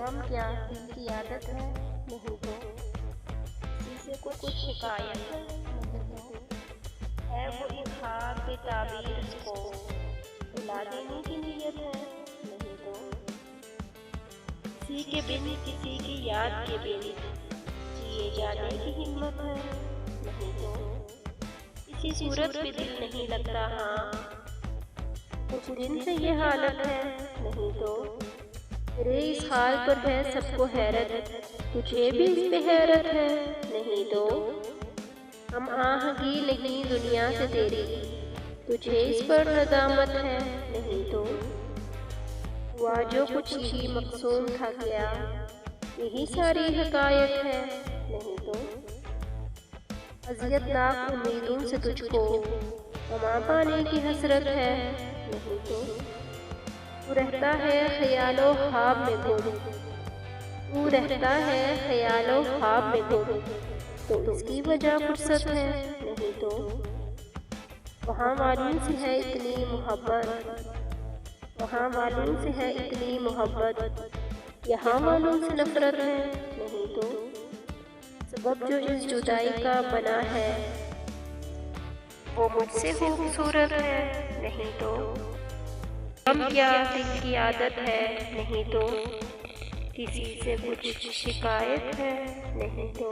गम क्या दिल की आदत है, नहीं तो किसी से कुछ शिकायत है, नहीं तो है वो एक ख्वाब पे ताबीर उसको भुला देने की नीयत है, नहीं तो किसी के बिन किसी की याद के बिन जिए जाने की हिम्मत है, नहीं तो किसी सूरत पे दिल नहीं लगता। हाँ कुछ दिन से ये हालत है, नहीं तो तेरे इस हाल पर है सबको हैरत, तुझे भी इस पे हैरत है, नहीं तो हम आहगी नहीं दुनिया से तेरी, तुझे इस पर नदामत है, नहीं तो हुआ जो कुछ ही मकसूम था क्या यही सारी हकायत है, नहीं तो अज़ियतनाक उम्मीदों से तुझको गमा पाने की हसरत है, नहीं तो तू रहता है ख्यालों ख्वाब में गुम, तू रहता है ख्यालों ख्वाब में गुम, तो इसकी वजह फुर्सत है, नहीं तो वहाँ मालूम से है इतनी मोहब्बत, वहाँ मालूम से है इतनी मोहब्बत, यहाँ मालूम से नफरत है, नहीं तो सबब जो इस जुदाई का बना है वो मुझसे खूबसूरत है, नहीं तो गम क्या दिल की आदत है, नहीं तो किसी से कुछ शिकायत है, नहीं तो